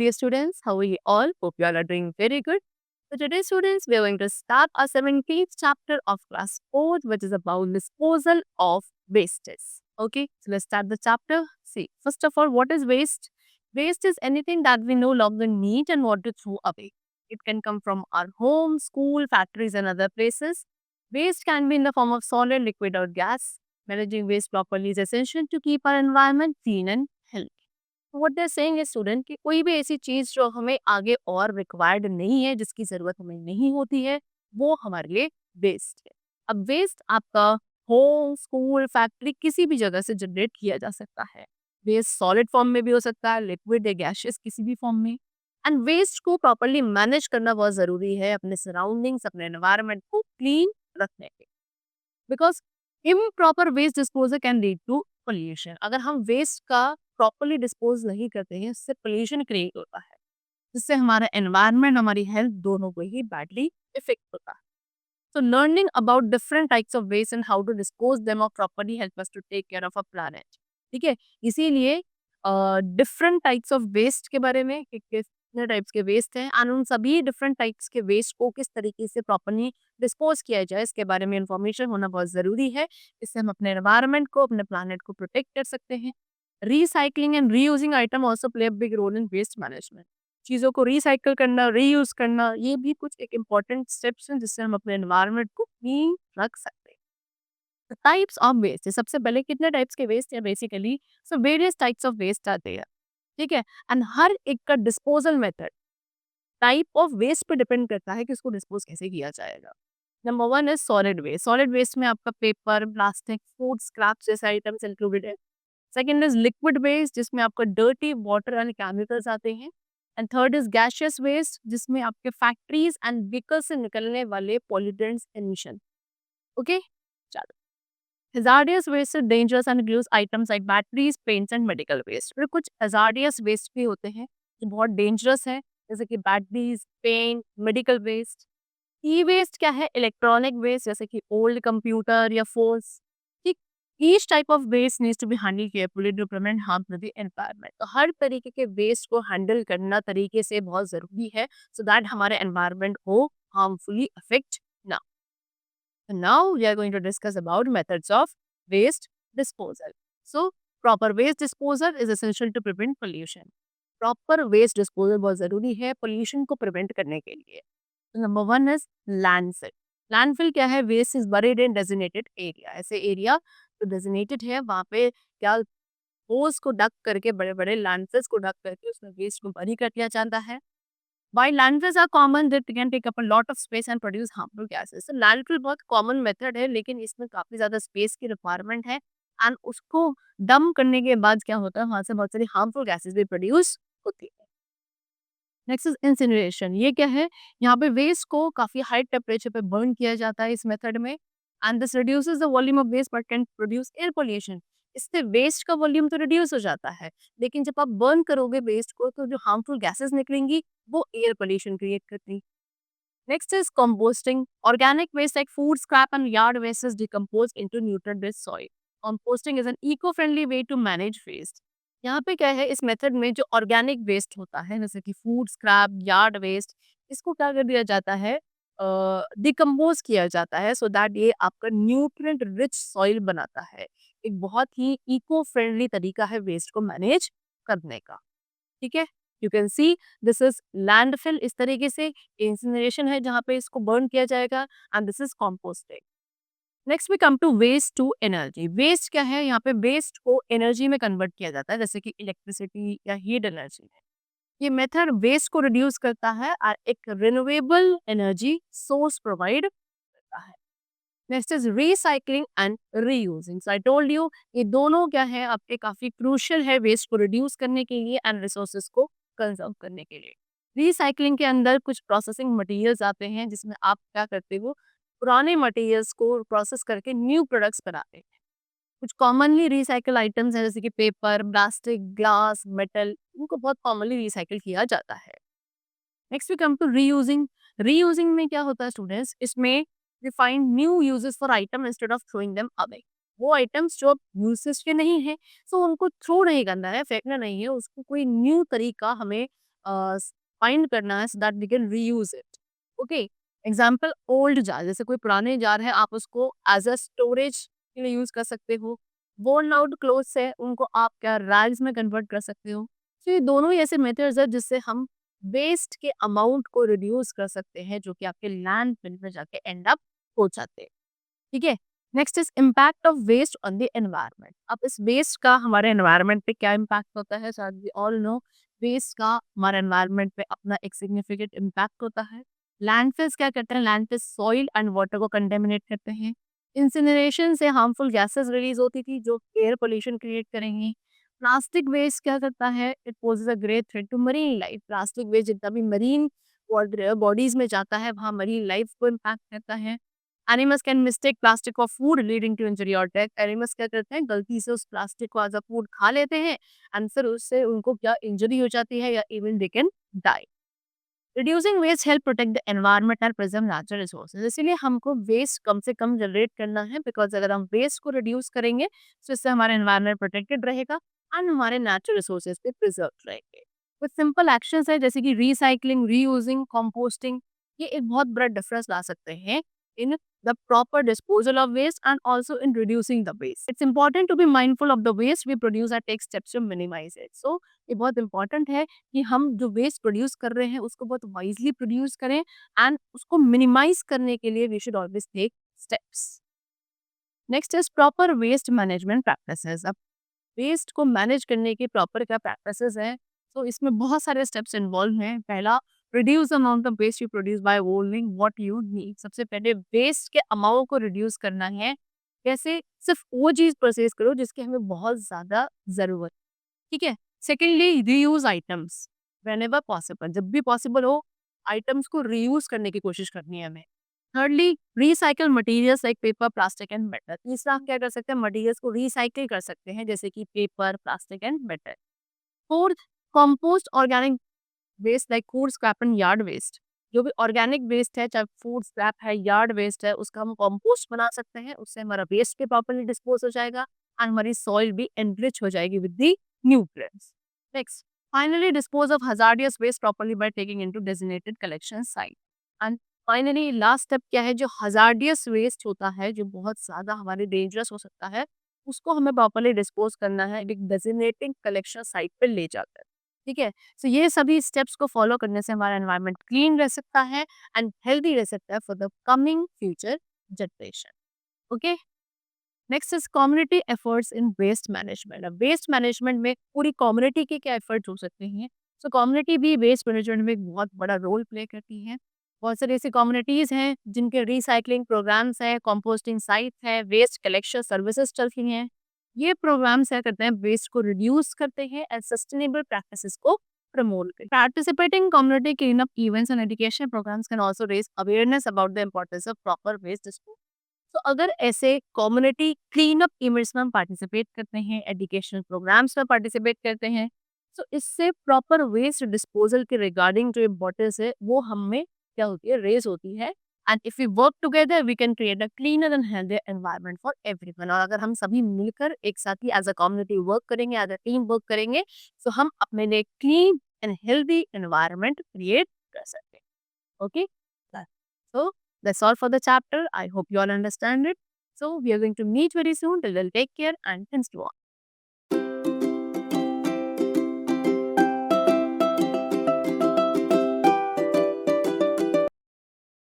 dear students. How are you all? Hope you all are doing very good. So today, students, we are going to start our 17th chapter of class 4, which is about disposal of wastes. Okay, so let's start the chapter. See, first of all, what is waste? Waste is anything that we no longer need and want to throw away. It can come from our home, school, factories, and other places. Waste can be in the form of solid, liquid, or gas. Managing waste properly is essential to keep our environment clean and healthy. What they are saying है student कि कोई भी ऐसी चीज जो हमें आगे और रिक्वायर्ड नहीं है, जिसकी जरूरत हमें नहीं होती है, वो हमारे लिए वेस्ट है। अब वेस्ट आपका होम, स्कूल, फैक्ट्री किसी भी जगह से जनरेट किया जा सकता है। वेस्ट सॉलिड फॉर्म में भी हो सकता है, लिक्विड या गैशियस किसी भी फॉर्म में। एंड वेस्ट को प्रॉपरली मैनेज करना बहुत जरूरी है अपने सराउंडिंग्स, अपने एनवायरनमेंट को क्लीन रखने के, because improper waste disposal can lead to pollution. अगर हम वेस्ट का प्रॉपरली डिस्पोज नहीं करते हैं, इससे पोल्यूशन क्रिएट होता है, जिससे हमारा एनवायरनमेंट, हमारी हेल्थ दोनों को ही बैडली इफेक्ट होता है। So learning about different types of waste and how to dispose them of properly help us to take care of our planet. ठीक है, इसीलिए डिफरेंट टाइप्स ऑफ वेस्ट के बारे में कि कितने टाइप्स के वेस्ट हैं एंड उन सभी डिफरेंट टाइप्स के वेस्ट को किस तरीके से प्रॉपरली डिस्पोज किया जाए, इसके बारे में इंफॉर्मेशन होना बहुत ज़रूरी है। इससे हम अपने एनवायरनमेंट को, अपने प्लानट को प्रोटेक्ट कर सकते हैं। Recycling and reusing item also play a big role in waste management. चीज़ों को रिसाइकिल करना, रीयूज करना, ये भी कुछ एक इम्पॉर्टेंट स्टेप्स हैं जिससे हम अपने एनवायरनमेंट को क्लीन रख सकते हैं। टाइप्स ऑफ वेस्ट, सबसे पहले कितने टाइप्स के वेस्ट है basically, so various types of waste आते हैं। ठीक है, एंड हर एक का disposal method type of waste पे डिपेंड करता है कि उसको डिस्पोज कैसे किया जाएगा। Number one is solid waste. Solid waste में आपका पेपर, प्लास्टिक, फूड स्क्रैप्स जैसे आइटम्स इंक्लूडेड है। सेकंड इज लिक्विड वेस्ट, जिसमें आपका डर्टी वाटर एंड केमिकल्स आते हैं। And third is gaseous waste, जिसमें आपके फैक्ट्रीज एंड व्हीकल्स से निकलने वाले पॉल्यूटेंट्स एमिशन। ओके, चलो। Hazardous waste is dangerous and includes items like batteries, paints and medical waste. फिर कुछ hazardous waste भी होते हैं जो बहुत डेंजरस है, जैसे कि batteries, paint, medical waste. E waste क्या है? इलेक्ट्रॉनिक वेस्ट, जैसे कि ओल्ड कंप्यूटर या फोन्स। ठीक, each type of waste needs to be handle carefully to prevent harm to the environment. तो हर तरीके के वेस्ट को हैंडल करना तरीके से बहुत जरूरी है, सो दैट हमारे एनवायरनमेंट को हार्मफुली अफेक्ट ना। So now we are going to discuss about methods of waste disposal. So proper waste disposal is essential to prevent pollution. Proper waste disposal बहुत जरूरी है pollution को prevent करने के लिए। So number one is landfill. Landfill क्या है? Waste is buried in designated area. ऐसे area जो designated है वहाँ पे क्या होस को डक करके, बड़े बड़े लैंडफिल्स को डक करके उसमें वेस्ट को बरी कर दिया जाता है। While landfills are common, they can take up a lot of space and produce harmful gases. So landfill बहुत कॉमन मेथड है, लेकिन इसमें काफी ज्यादा स्पेस की रिक्वायरमेंट है एंड उसको डम करने के बाद क्या होता है, वहां से बहुत सारी हार्मफुल गैसेस भी प्रोड्यूस होती है। Next is incineration. ये क्या है? यहाँ पे वेस्ट को काफी हाई टेम्परेचर पे बर्न किया जाता है इस मेथड में, and this reduces the volume of waste but can produce air pollution. इससे वेस्ट का वॉल्यूम तो रिड्यूस हो जाता है, लेकिन जब आप बर्न करोगे वेस्ट को तो जो हार्मफुल गैसेस निकलेंगी वो एयर पोल्यूशन क्रिएट करती। Next is composting. Organic waste like food scrap and yard waste is decompose into nutrient rich soil. Composting is an eco friendly way to manage waste. यहाँ पे क्या है, इस method में जो ऑर्गेनिक वेस्ट होता है, जैसे कि फूड स्क्रैप, यार्ड वेस्ट, इसको क्या कर दिया जाता है, डिकम्पोज किया जाता है, सो दैट ये आपका न्यूट्रिएंट रिच सॉइल बनाता है। एक बहुत ही इको फ्रेंडली तरीका है वेस्ट को मैनेज करने का। ठीक है, you can see this is landfill. इस तरीके से इंसिनरेशन है जहाँ पे इसको बर्न किया जाएगा, and this is composting. Next we come to waste to energy. Waste क्या है? यहाँ पे वेस्ट को एनर्जी में कन्वर्ट किया जाता है, जैसे कि इलेक्ट्रिसिटी या हीट एनर्जी। ये मेथड वेस्ट को रिड्यूस करता है और एक रिन्यूएबल एनर्जी सोर्स प्रोवाइड करता है। Next is recycling and reusing. So I told you ये दोनों क्या है, आपके काफी क्रूशियल है वेस्ट को रिड्यूस करने के लिए एंड रिसोर्सेज को कंजर्व करने के लिए। रिसाइकलिंग के अंदर कुछ प्रोसेसिंग मटेरियल्स आते हैं, जिसमें आप क्या करते हो, पुराने मटेरियल्स को प्रोसेस करके न्यू प्रोडक्ट्स बनाते हैं। कुछ कॉमनली रिसाइकल आइटम्स हैं, जैसे कि पेपर, प्लास्टिक, ग्लास, मेटल, इनको बहुत कॉमनली रिसाइकिल किया जाता है। Next we come to reusing. Reusing में क्या होता है स्टूडेंट्स, इसमें we find new uses for item instead of throwing them away. वो आइटम्स जो यूसेज के नहीं है, सो उनको थ्रो नहीं करना है, फेंकना नहीं है, उसको कोई न्यू तरीका हमें फाइंड करना है so that we can reuse it. Okay, example old jar, जैसे कोई पुराने जार है आप उसको एज अ स्टोरेज के लिए यूज कर सकते हो। worn आउट क्लोथ्स है उनको आप क्या रैग्स में कन्वर्ट कर सकते हो। तो ये दोनों ही ऐसे मेथड्स है जिससे हम वेस्ट के अमाउंट को रिड्यूस कर सकते हैं जो कि आपके लैंडफिल में जाके एंड अप हो जाते हैं। ठीक है, next is impact of waste on the environment. अब इस वेस्ट का हमारे एनवायरनमेंट पे क्या इम्पैक्ट होता है, शायद वी ऑल नो वेस्ट का हमारे एनवायरनमेंट पे अपना एक सिग्निफिकेंट इम्पैक्ट होता है। लैंडफिल्स क्या करते हैं, लैंडफिल्स सॉइल एंड वाटर को कंटेमिनेट करते हैं। इंसिनरेशन से हार्मफुल गैसेस रिलीज होती थी जो एयर पोल्यूशन क्रिएट करेंगी। प्लास्टिक वेस्ट क्या करता है, it poses a great threat to marine life. Plastic waste जितना भी मरीन बॉडीज में जाता है वहाँ मरीन लाइफ को इम्पैक्ट करता है। Animals can mistake plastic for food leading to injury और डेथ। एनिमल्स क्या करते हैं, गलती से उस प्लास्टिक को एज अ फूड खा लेते हैं एंड फिर उससे उनको क्या इंजरी हो जाती है या even they can die. Reducing waste help protect the environment and preserve natural resources. इसीलिए हमको वेस्ट कम से कम जनरेट करना है, बिकॉज अगर हम वेस्ट को रिड्यूस करेंगे तो इससे हमारा एनवायरनमेंट प्रोटेक्टेड रहेगा एंड हमारे नेचुरल रिसोर्सेज पे प्रिजर्व रहेंगे। कुछ सिंपल एक्शंस है जैसे कि रिसाइकलिंग, रीयूजिंग, कंपोस्टिंग, ये एक बहुत बड़ा डिफरेंस ला सकते हैं इन the proper disposal of waste and also in reducing the waste. It's important to be mindful of the waste we produce and take steps to minimize it. So ये बहुत important है कि हम जो वेस्ट प्रोड्यूस कर रहे हैं उसको बहुत वाइजली प्रोड्यूस करें एंड उसको मिनिमाइज करने के लिए we should always take steps. Next is proper waste management practices. अब वेस्ट को मैनेज करने के प्रॉपर क्या प्रैक्टिसेस हैं, तो इसमें बहुत सारे स्टेप्स इन्वॉल्व हैं। पहला, reduce amount of waste you produce by owning what you need. सबसे पहले वेस्ट के अमाउंट को रिड्यूस करना है। कैसे, सिर्फ वो चीज परचेज करो जिसकी हमें बहुत ज्यादा जरूरत, ठीक है। Secondly, reuse items whenever possible, जब भी पॉसिबल हो आइटम्स को रीयूज करने की कोशिश करनी है हमें। Thirdly, recycle materials like paper, plastic and metal. तीसरा, हम क्या कर सकते हैं, मटेरियल्स को रिसाइकिल कर सकते हैं जैसे कि paper, plastic and metal. Fourth, compost organic waste like food scrap and yard waste. जो भी ऑर्गेनिक वेस्ट है, चाहे फूड स्क्रैप है, यार्ड वेस्ट है, उसका हम कंपोस्ट बना सकते हैं। उससे हमारा वेस्ट भी प्रॉपर्ली डिस्पोज हो जाएगा एंड हमारी सॉइल भी एनरिच हो जाएगी with the nutrients. Next, finally dispose of hazardous waste properly by taking into designated collection site. And finally last step क्या है, जो हजार्डियस वेस्ट होता है जो बहुत ज्यादा हमारे डेंजरस हो सकता है, उसको हमें प्रॉपर्ली डिस्पोज करना है, एक डेजिग्नेटिंग कलेक्शन साइट पे ले जाकर। ठीक है, सो ये सभी स्टेप्स को फॉलो करने से हमारा एनवायरनमेंट क्लीन रह सकता है एंड हेल्दी रह सकता है for the coming future generation. Okay, next is community efforts in waste management. अब वेस्ट मैनेजमेंट में पूरी कम्युनिटी के क्या एफर्ट्स हो सकते हैं, सो कम्युनिटी भी वेस्ट मैनेजमेंट में एक बहुत बड़ा रोल प्ले करती है। बहुत सारी ऐसी कम्युनिटीज हैं जिनके रिसाइकलिंग प्रोग्राम्स हैं, कंपोस्टिंग साइट है, वेस्ट कलेक्शन सर्विसेज चलती हैं। ये प्रोग्राम्स क्या करते हैं, वेस्ट को रिड्यूस करते हैं एंड सस्टेनेबल प्रैक्टिसेस को प्रमोट करते हैं। Participating community clean up events and education programs can also raise awareness about the importance of proper waste disposal. तो अगर ऐसे कम्युनिटी क्लीन अप इवेंट्स में हम पार्टिसिपेट करते हैं, एजुकेशनल प्रोग्राम्स में पार्टिसिपेट करते हैं, तो इससे प्रॉपर वेस्ट डिस्पोजल के रिगार्डिंग जो इम्पोर्टेंस है वो हमें क्या होती है, रेज होती है। And if we work together we can create a cleaner and healthier environment for everyone. और अगर हम सभी मिलकर एक साथ ही एज अ कम्युनिटी वर्क करेंगे, एज अ टीम वर्क करेंगे, तो हम अपने लिए clean and healthy environment create कर सकते हैं। Okay, so that's all for the chapter. I hope you all understand it. So we are going to meet very soon. Till then, take care and thanks to all.